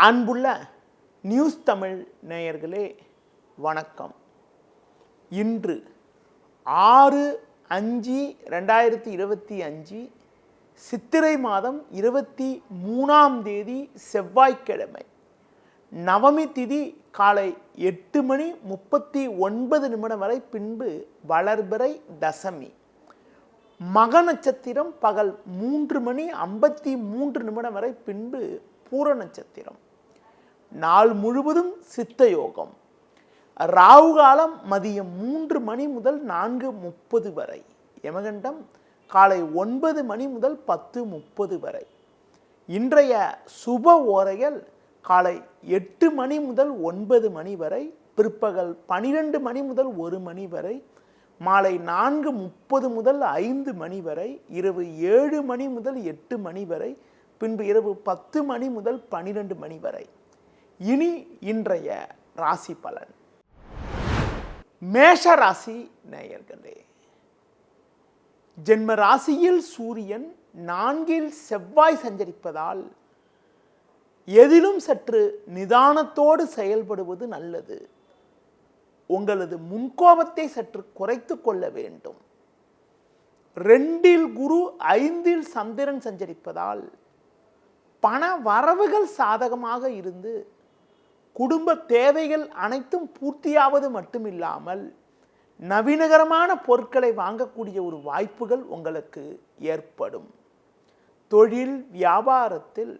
அன்புள்ள நியூஸ் தமிழ் நேயர்களே வணக்கம். இன்று 6/5/2025 சித்திரை மாதம் 23ஆம் தேதி செவ்வாய்க்கிழமை. நவமி திதி காலை 8:39 வரை, பின்பு வளர்பிறை தசமி. மக நட்சத்திரம் பகல் 3:53 வரை, பின்பு பூர நட்சத்திரம். நாள் முழுவதும் சித்த யோகம். ராகு காலம் மதியம் 3 மணி முதல் 4:30 வரை. யமகண்டம் காலை 9 மணி முதல் 10:30 வரை. இன்றைய சுப ஓரைகள் காலை 8 மணி முதல் 9 மணி வரை, பிற்பகல் 12 மணி முதல் 1 மணி வரை, மாலை 4:30 முதல் 5 மணி வரை, இரவு 7 மணி முதல் 8 மணி வரை, பின்பு இரவு 10 மணி முதல் 12 மணி வரை. இனி இன்றைய ராசி பலன். மேஷ ராசி நேயர்களே, ஜென்ம ராசியில் சூரியன், 4இல் செவ்வாய் சஞ்சரிப்பதால் எதிலும் சற்று நிதானத்தோடு செயல்படுவது நல்லது. உங்களது முன்கோபத்தை சற்று குறைத்து கொள்ள வேண்டும். 2இல் குரு, 5இல் சந்திரன் சஞ்சரிப்பதால் பண வரவுகள் சாதகமாக இருந்து குடும்ப தேவைகள் அனைத்தும் பூர்த்தியாவது மட்டுமில்லாமல் நவீனகரமான பொருட்களை வாங்கக்கூடிய ஒரு வாய்ப்புகள் உங்களுக்கு ஏற்படும். தொழில் வியாபாரத்தில்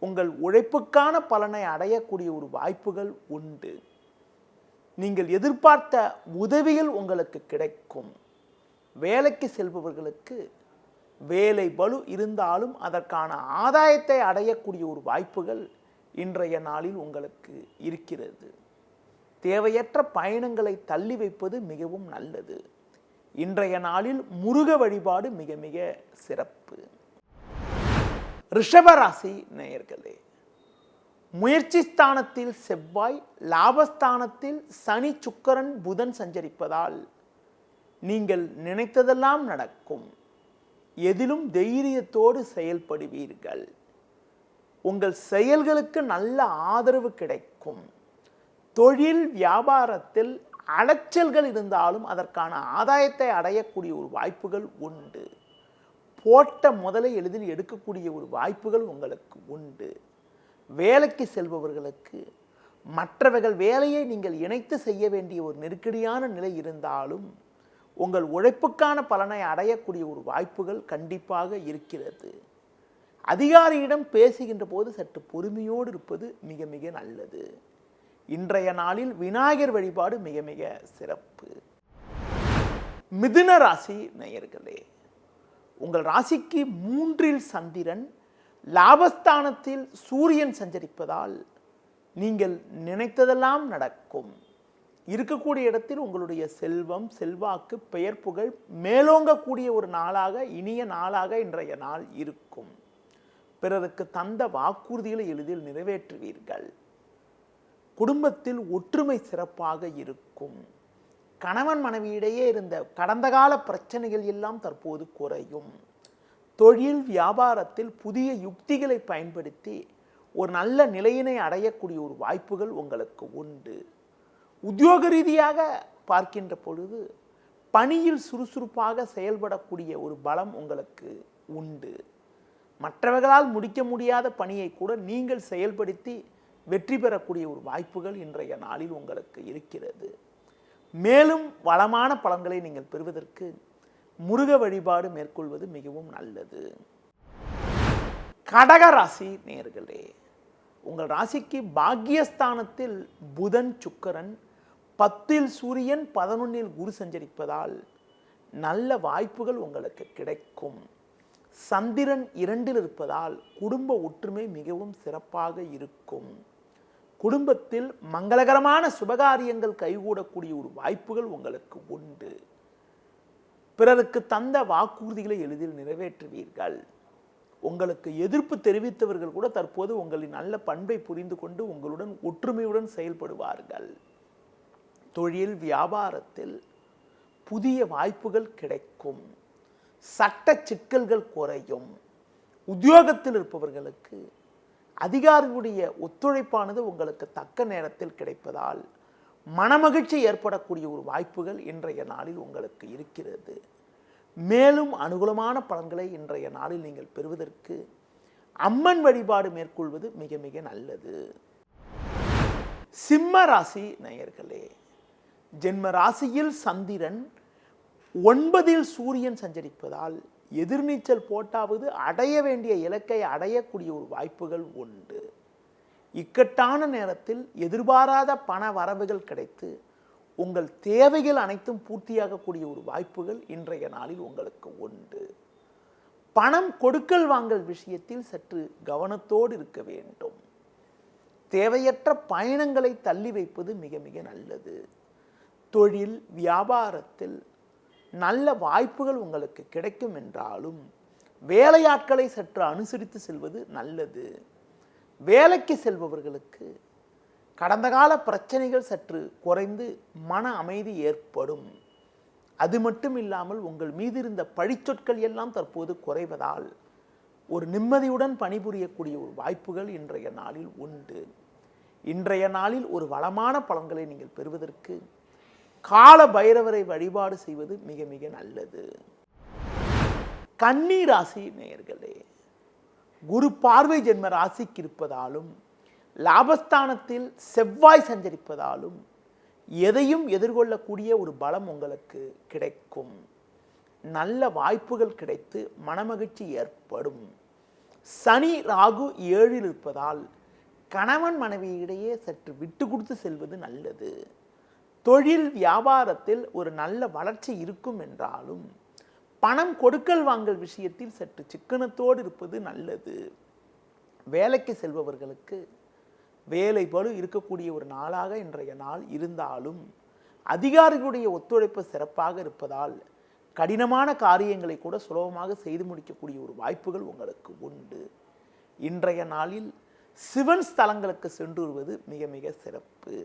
உங்கள் உழைப்புக்கான பலனை அடையக்கூடிய ஒரு வாய்ப்புகள் உண்டு. நீங்கள் எதிர்பார்த்த உதவிகள் உங்களுக்கு கிடைக்கும். வேலைக்கு செல்பவர்களுக்கு வேலை பளு இருந்தாலும் அதற்கான ஆதாயத்தை அடையக்கூடிய ஒரு வாய்ப்புகள் இன்றைய நாளில் உங்களுக்கு இருக்கிறது. தேவையற்ற பயணங்களை தள்ளி வைப்பது மிகவும் நல்லது. இன்றைய நாளில் முருக வழிபாடு மிக மிக சிறப்பு. ரிஷபராசி நேயர்களே, முயற்சி ஸ்தானத்தில் செவ்வாய், லாபஸ்தானத்தில் சனி, சுக்கிரன், புதன் சஞ்சரிப்பதால் நீங்கள் நினைத்ததெல்லாம் நடக்கும். எதிலும் தைரியத்தோடு செயல்படுவீர்கள். உங்கள் செயல்களுக்கு நல்ல ஆதரவு கிடைக்கும். தொழில் வியாபாரத்தில் அலைச்சல்கள் இருந்தாலும் அதற்கான ஆதாயத்தை அடையக்கூடிய ஒரு வாய்ப்புகள் உண்டு. போட்ட முதலை எளிதில் எடுக்கக்கூடிய ஒரு வாய்ப்புகள் உங்களுக்கு உண்டு. வேலைக்கு செல்பவர்களுக்கு மற்றவர்கள் வேலையை நீங்கள் இணைத்து செய்ய வேண்டிய ஒரு நெருக்கடியான நிலை இருந்தாலும் உங்கள் உழைப்புக்கான பலனை அடையக்கூடிய ஒரு வாய்ப்புகள் கண்டிப்பாக இருக்கிறது. அதிகாரியிடம் பேசுகின்ற போது சற்று பொறுமையோடு இருப்பது மிக மிக நல்லது. இன்றைய நாளில் விநாயகர் வழிபாடு மிக மிக சிறப்பு. மிதுன ராசி நேயர்களே, உங்கள் ராசிக்கு 3இல் சந்திரன், லாபஸ்தானத்தில் சூரியன் சஞ்சரிப்பதால் நீங்கள் நினைத்ததெல்லாம் நடக்கும். இருக்கக்கூடிய இடத்தில் உங்களுடைய செல்வம், செல்வாக்கு, பெயர் புகழ் மேலோங்கக்கூடிய ஒரு நாளாக, இனிய நாளாக இன்றைய நாள் இருக்கும். பிறருக்கு தந்த வாக்குறுதிகளை எளிதில் நிறைவேற்றுவீர்கள். குடும்பத்தில் ஒற்றுமை சிறப்பாக இருக்கும். கணவன் மனைவியிடையே இருந்த கடந்த கால பிரச்சனைகள் எல்லாம் தற்போது குறையும். தொழில் வியாபாரத்தில் புதிய யுக்திகளை பயன்படுத்தி ஒரு நல்ல நிலையினை அடையக்கூடிய ஒரு வாய்ப்புகள் உங்களுக்கு உண்டு. உத்தியோக ரீதியாக பார்க்கின்ற பொழுது பணியில் சுறுசுறுப்பாக செயல்படக்கூடிய ஒரு பலம் உங்களுக்கு உண்டு. மற்றவர்களால் முடிக்க முடியாத பணியை கூட நீங்கள் செயல்படுத்தி வெற்றி பெறக்கூடிய ஒரு வாய்ப்புகள் இன்றைய நாளில் உங்களுக்கு இருக்கிறது. மேலும் வளமான பலன்களை நீங்கள் பெறுவதற்கு முருக வழிபாடு மேற்கொள்வது மிகவும் நல்லது. கடக ராசி நேயர்களே, உங்கள் ராசிக்கு பாக்கியஸ்தானத்தில் புதன், சுக்கிரன், 10இல் சூரியன், 11இல் குரு சஞ்சரிப்பதால் நல்ல வாய்ப்புகள் உங்களுக்கு கிடைக்கும். சந்திரன் 2இல் இருப்பதால் குடும்ப ஒற்றுமை மிகவும் சிறப்பாக இருக்கும். குடும்பத்தில் மங்களகரமான சுபகாரியங்கள் கைகூடக்கூடிய ஒரு வாய்ப்புகள் உங்களுக்கு உண்டு. பிறருக்கு தந்த வாக்குறுதிகளை எளிதில் நிறைவேற்றுவீர்கள். உங்களுக்கு எதிர்ப்பு தெரிவித்தவர்கள் கூட தற்போது உங்களின் நல்ல பண்பை புரிந்து கொண்டு உங்களுடன் ஒற்றுமையுடன் செயல்படுவார்கள். தொழில் வியாபாரத்தில் புதிய வாய்ப்புகள் கிடைக்கும். சட்ட சிக்கல்கள் குறையும். உத்தியோகத்தில் இருப்பவர்களுக்கு அதிகாரிகளுடைய ஒத்துழைப்பானது உங்களுக்கு தக்க நேரத்தில் கிடைப்பதால் மனமகிழ்ச்சி ஏற்படக்கூடிய ஒரு வாய்ப்புகள் இன்றைய நாளில் உங்களுக்கு இருக்கிறது. மேலும் அனுகூலமான பலன்களை இன்றைய நாளில் நீங்கள் பெறுவதற்கு அம்மன் வழிபாடு மேற்கொள்வது மிக மிக நல்லது. சிம்ம ராசி நேயர்களே, ஜென்ம ராசியில் சந்திரன் 9இல் சூரியன் சஞ்சரிப்பதால் எதிர்நீச்சல் போட்டாவது அடைய வேண்டிய இலக்கை அடையக்கூடிய ஒரு வாய்ப்புகள் உண்டு. இக்கட்டான நேரத்தில் எதிர்பாராத பண வரவுகள் கிடைத்து உங்கள் தேவைகள் அனைத்தும் பூர்த்தியாகக்கூடிய ஒரு வாய்ப்புகள் இன்றைய நாளில் உங்களுக்கு உண்டு. பணம் கொடுக்கல் வாங்கல் விஷயத்தில் சற்று கவனத்தோடு இருக்க வேண்டும். தேவையற்ற பயணங்களை தள்ளி வைப்பது மிக மிக நல்லது. தொழில் வியாபாரத்தில் நல்ல வாய்ப்புகள் உங்களுக்கு கிடைக்கும் என்றாலும் வேலையாட்களை சற்று அனுசரித்து செல்வது நல்லது. வேலைக்கு செல்பவர்களுக்கு கடந்த கால பிரச்சனைகள் சற்று குறைந்து மன அமைதி ஏற்படும். அது மட்டும் இல்லாமல் உங்கள் மீது இருந்த பழிச்சொற்கள் எல்லாம் தற்போது குறைவதால் ஒரு நிம்மதியுடன் பணிபுரியக்கூடிய ஒரு வாய்ப்புகள் இன்றைய நாளில் உண்டு. இன்றைய நாளில் ஒரு வளமான பலன்களை நீங்கள் பெறுவதற்கு கால பைரவரை வழிபாடு செய்வது மிக மிக நல்லது. கன்னி ராசி நேயர்களே, குரு பார்வை ஜென்ம ராசிக்கு இருப்பதாலும் லாபஸ்தானத்தில் செவ்வாய் சஞ்சரிப்பதாலும் எதையும் எதிர்கொள்ளக்கூடிய ஒரு பலம் உங்களுக்கு கிடைக்கும். நல்ல வாய்ப்புகள் கிடைத்து மனமகிழ்ச்சி ஏற்படும். சனி ராகு 7இல் இருப்பதால் கணவன் மனைவியிடையே சற்று விட்டு கொடுத்து செல்வது நல்லது. தொழில் வியாபாரத்தில் ஒரு நல்ல வளர்ச்சி இருக்கும் என்றாலும் பணம் கொடுக்கல் வாங்கல் விஷயத்தில் சற்று சிக்கனத்தோடு இருப்பது நல்லது. வேலைக்கு செல்பவர்களுக்கு வேலை பளு இருக்கக்கூடிய ஒரு நாளாக இன்றைய நாள் இருந்தாலும் அதிகாரிகளுடைய ஒத்துழைப்பு சிறப்பாக இருப்பதால் கடினமான காரியங்களை கூட சுலபமாக செய்து முடிக்கக்கூடிய ஒரு வாய்ப்புகள் உங்களுக்கு உண்டு. இன்றைய நாளில் சிவன் ஸ்தலங்களுக்கு சென்று வருவது மிக மிக சிறப்பு.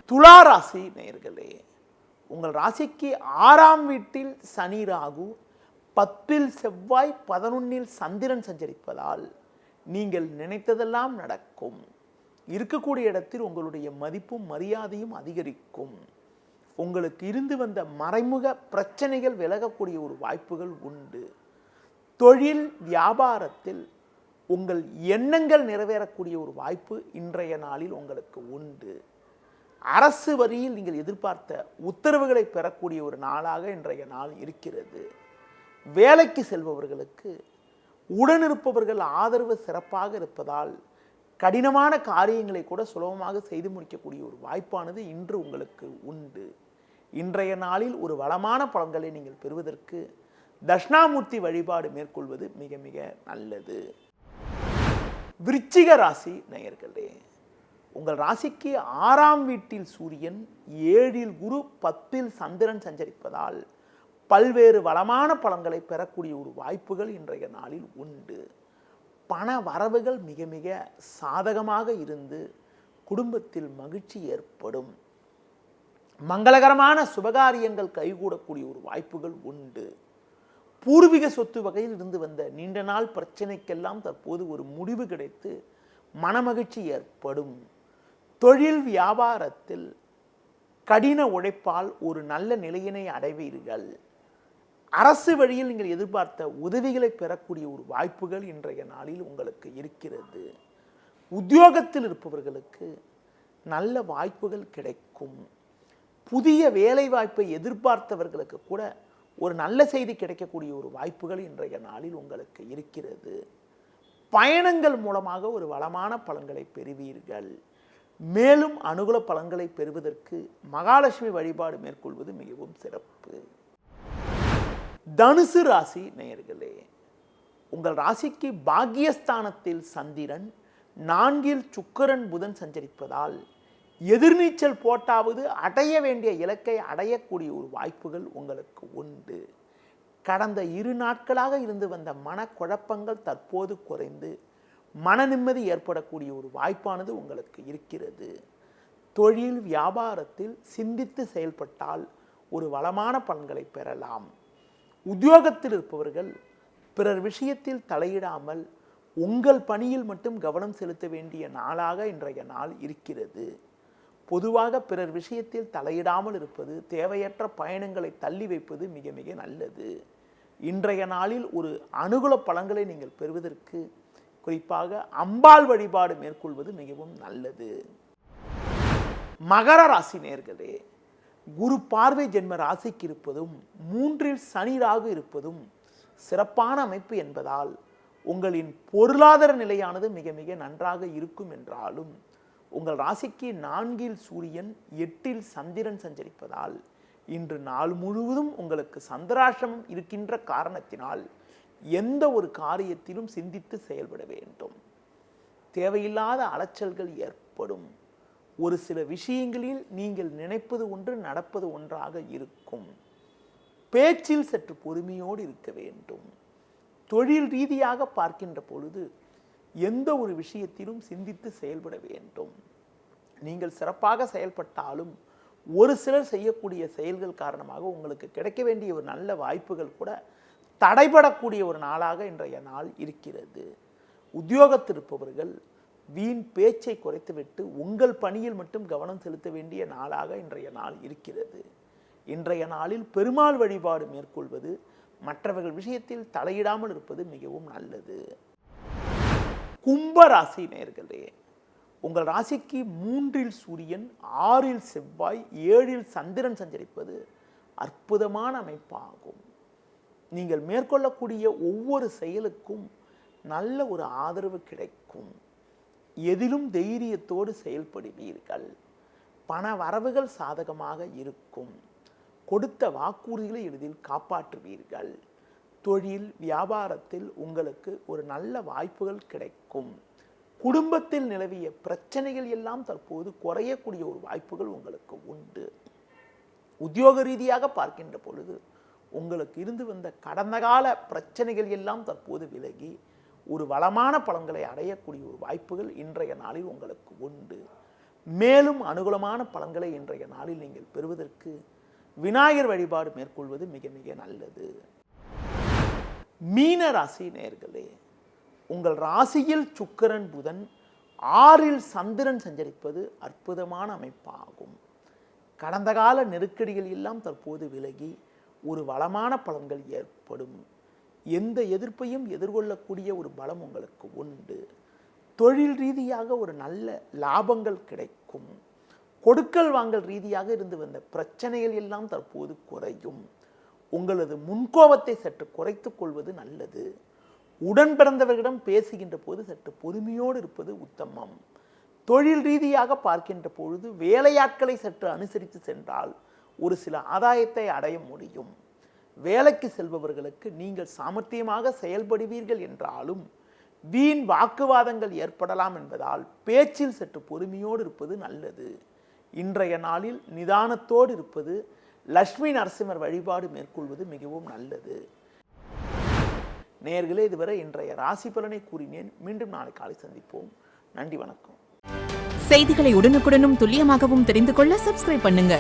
துலா ராசி நேயர்களே, உங்கள் ராசிக்கு 6ஆம் வீட்டில் சனி ராகு, 10இல் செவ்வாய், 11இல் சந்திரன் சஞ்சரிப்பதால் நீங்கள் நினைத்ததெல்லாம் நடக்கும். இருக்கக்கூடிய இடத்தில் உங்களுடைய மதிப்பும் மரியாதையும் அதிகரிக்கும். உங்களுக்கு இருந்து வந்த மறைமுக பிரச்சனைகள் விலகக்கூடிய ஒரு வாய்ப்புகள் உண்டு. தொழில் வியாபாரத்தில் உங்கள் எண்ணங்கள் நிறைவேறக்கூடிய ஒரு வாய்ப்பு இன்றைய நாளில் உங்களுக்கு உண்டு. அரசு வரியில் நீங்கள் எதிர்பார்த்த உத்தரவுகளை பெறக்கூடிய ஒரு நாளாக இன்றைய நாள் இருக்கிறது. வேலைக்கு செல்பவர்களுக்கு உடனிருப்பவர்கள் ஆதரவு சிறப்பாக இருப்பதால் கடினமான காரியங்களை கூட சுலபமாக செய்து முடிக்கக்கூடிய ஒரு வாய்ப்பானது இன்று உங்களுக்கு உண்டு. இன்றைய நாளில் ஒரு வளமான பலன்களை நீங்கள் பெறுவதற்கு தட்சிணாமூர்த்தி வழிபாடு மேற்கொள்வது மிக மிக நல்லது. விருச்சிக ராசி நேயர்களே, உங்கள் ராசிக்கு 6ஆம் வீட்டில் சூரியன், 7இல் குரு, 10இல் சந்திரன் சஞ்சரிப்பதால் பல்வேறு வளமான பலன்களை பெறக்கூடிய ஒரு வாய்ப்புகள் இன்றைய நாளில் உண்டு. பண வரவுகள் மிக மிக சாதகமாக இருந்து குடும்பத்தில் மகிழ்ச்சி ஏற்படும். மங்களகரமான சுபகாரியங்கள் கைகூடக்கூடிய ஒரு வாய்ப்புகள் உண்டு. பூர்வீக சொத்து வகையில் இருந்து வந்த நீண்ட நாள் பிரச்சனைக்கெல்லாம் தற்போது ஒரு முடிவு கிடைத்து மனமகிழ்ச்சி ஏற்படும். தொழில் வியாபாரத்தில் கடின உழைப்பால் ஒரு நல்ல நிலையினை அடைவீர்கள். அரசு வழியில் நீங்கள் எதிர்பார்த்த உதவிகளை பெறக்கூடிய ஒரு வாய்ப்புகள் இன்றைய நாளில் உங்களுக்கு இருக்கிறது. உத்தியோகத்தில் இருப்பவர்களுக்கு நல்ல வாய்ப்புகள் கிடைக்கும். புதிய வேலை வாய்ப்பை எதிர்பார்த்தவர்களுக்கு கூட ஒரு நல்ல செய்தி கிடைக்கக்கூடிய ஒரு வாய்ப்புகள் இன்றைய நாளில் உங்களுக்கு இருக்கிறது. பயணங்கள் மூலமாக ஒரு வளமான பலன்களை பெறுவீர்கள். மேலும் அனுகூல பலன்களை பெறுவதற்கு மகாலட்சுமி வழிபாடு மேற்கொள்வது மிகவும் சிறப்பு. தனுசு ராசி நேயர்களே, உங்கள் ராசிக்கு பாக்கியஸ்தானத்தில் சந்திரன், 4இல் சுக்கிரன் புதன் சஞ்சரிப்பதால் எதிர்நீச்சல் போட்டாவது அடைய வேண்டிய இலக்கை அடையக்கூடிய ஒரு வாய்ப்புகள் உங்களுக்கு உண்டு. கடந்த 2 நாட்களாக இருந்து வந்த மனக்குழப்பங்கள் தற்போது குறைந்து மன நிம்மதி ஏற்படக்கூடிய ஒரு வாய்ப்பானது உங்களுக்கு இருக்கிறது. தொழில் வியாபாரத்தில் சிந்தித்து செயல்பட்டால் ஒரு வளமான பலன்களை பெறலாம். உத்தியோகத்தில் இருப்பவர்கள் பிறர் விஷயத்தில் தலையிடாமல் உங்கள் பணியில் மட்டும் கவனம் செலுத்த வேண்டிய நாளாக இன்றைய நாள் இருக்கிறது. பொதுவாக பிறர் விஷயத்தில் தலையிடாமல் இருப்பது, தேவையற்ற பயணங்களை தள்ளி வைப்பது மிக மிக நல்லது. இன்றைய நாளில் ஒரு அனுகூல பலன்களை நீங்கள் பெறுவதற்கு குறிப்பாக அம்பாள் வழிபாடு மேற்கொள்வது மிகவும் நல்லது. மகர ராசி நேயர்களே, குரு பார்வை ஜென்ம ராசிக்கு இருப்பதும் 3ல் சனி ராகு இருப்பதும் சிறப்பான அமைப்பு என்பதால் உங்களின் பொருளாதார நிலையானது மிக மிக நன்றாக இருக்கும் என்றாலும் உங்கள் ராசிக்கு 4ல் சூரியன் 8ல் சந்திரன் சஞ்சரிப்பதால் இன்று நாள் முழுவதும் உங்களுக்கு சந்திராஷ்டமம் இருக்கின்ற காரணத்தினால் எந்த ஒரு காரியத்திலும் சிந்தித்து செயல்பட வேண்டும். தேவையில்லாத அலைச்சல்கள் ஏற்படும். ஒரு சில விஷயங்களில் நீங்கள் நினைப்பது ஒன்று நடப்பது ஒன்றாக இருக்கும். பேச்சில் சற்று பொறுமையோடு இருக்க வேண்டும். தொழில் ரீதியாக பார்க்கின்ற பொழுது எந்த ஒரு விஷயத்திலும் சிந்தித்து செயல்பட வேண்டும். நீங்கள் சிறப்பாக செயல்பட்டாலும் ஒரு சிலர் செய்யக்கூடிய செயல்கள் காரணமாக உங்களுக்கு கிடைக்க வேண்டிய ஒரு நல்ல வாய்ப்புகள் கூட தடைபடக்கூடிய ஒரு நாளாக இன்றைய நாள் இருக்கிறது. உத்தியோகத்தில் இருப்பவர்கள் வீண் பேச்சை குறைத்துவிட்டு உங்கள் பணியில் மட்டும் கவனம் செலுத்த வேண்டிய நாளாக இன்றைய நாள் இருக்கிறது. இன்றைய நாளில் பெருமாள் வழிபாடு மேற்கொள்வது, மற்றவர்கள் விஷயத்தில் தலையிடாமல் இருப்பது மிகவும் நல்லது. கும்ப ராசி நேயர்களே, உங்கள் ராசிக்கு 3ல் சூரியன் 6ல் செவ்வாய் 7ல் சந்திரன் சஞ்சரிப்பது அற்புதமான அமைப்பாகும். நீங்கள் மேற்கொள்ளக்கூடிய ஒவ்வொரு செயலுக்கும் நல்ல ஒரு ஆதரவு கிடைக்கும். எதிலும் தைரியத்தோடு செயல்படுவீர்கள். பண வரவுகள் சாதகமாக இருக்கும். கொடுத்த வாக்குறுதிகளை எளிதில் காப்பாற்றுவீர்கள். தொழில் வியாபாரத்தில் உங்களுக்கு ஒரு நல்ல வாய்ப்புகள் கிடைக்கும். குடும்பத்தில் நிலவிய பிரச்சனைகள் எல்லாம் தற்போது குறையக்கூடிய ஒரு வாய்ப்புகள் உங்களுக்கு உண்டு. உத்தியோக ரீதியாக பார்க்கின்ற பொழுது உங்களுக்கு இருந்து வந்த கடந்த கால பிரச்சனைகள் எல்லாம் தற்போது விலகி ஒரு வளமான பலன்களை அடையக்கூடிய ஒரு வாய்ப்புகள் இன்றைய நாளில் உங்களுக்கு உண்டு. மேலும் அனுகூலமான பலன்களை இன்றைய நாளில் நீங்கள் பெறுவதற்கு விநாயகர் வழிபாடு மேற்கொள்வது மிக மிக நல்லது. மீன ராசி நேயர்களே, உங்கள் ராசியில் சுக்கிரன் புதன் 6ல் சந்திரன் சஞ்சரிப்பது அற்புதமான அமைப்பாகும். கடந்த கால நெருக்கடிகள் எல்லாம் தற்போது விலகி ஒரு வளமான பலன்கள் ஏற்படும். எந்த எதிர்ப்பையும் எதிர்கொள்ளக்கூடிய ஒரு பலம் உங்களுக்கு உண்டு. தொழில் ரீதியாக ஒரு நல்ல லாபங்கள் கிடைக்கும். கொடுக்கல் வாங்கல் ரீதியாக இருந்து வந்த பிரச்சனைகள் எல்லாம் தற்போது குறையும். உங்களது முன்கோபத்தை சற்று குறைத்துக் கொள்வது நல்லது. உடன் பிறந்தவர்களிடம் பேசுகின்ற போது சற்று பொறுமையோடு இருப்பது உத்தமம். தொழில் ரீதியாக பார்க்கின்ற பொழுது வேலையாட்களை சற்று அனுசரித்து சென்றால் ஒரு சில ஆதாயத்தை அடைய முடியும். வேலைக்கு செல்பவர்களுக்கு நீங்கள் சாமர்த்தியமாக செயல்படுவீர்கள் என்றாலும் வீண் வாக்குவாதங்கள் ஏற்படலாம் என்பதால் பேச்சில் சற்று பொறுமையோடு இருப்பது நல்லது. இன்றைய நாளில் நிதானத்தோடு இருப்பது, லட்சுமி நரசிம்மர் வழிபாடு மேற்கொள்வது மிகவும் நல்லது. நேயர்களே, இதுவரை இன்றைய ராசி பலனை கூறினேன். மீண்டும் நாளை காலை சந்திப்போம். நன்றி, வணக்கம். செய்திகளை உடனுக்குடனும் துல்லியமாகவும் தெரிந்து கொள்ள சப்ஸ்கிரைப் பண்ணுங்க.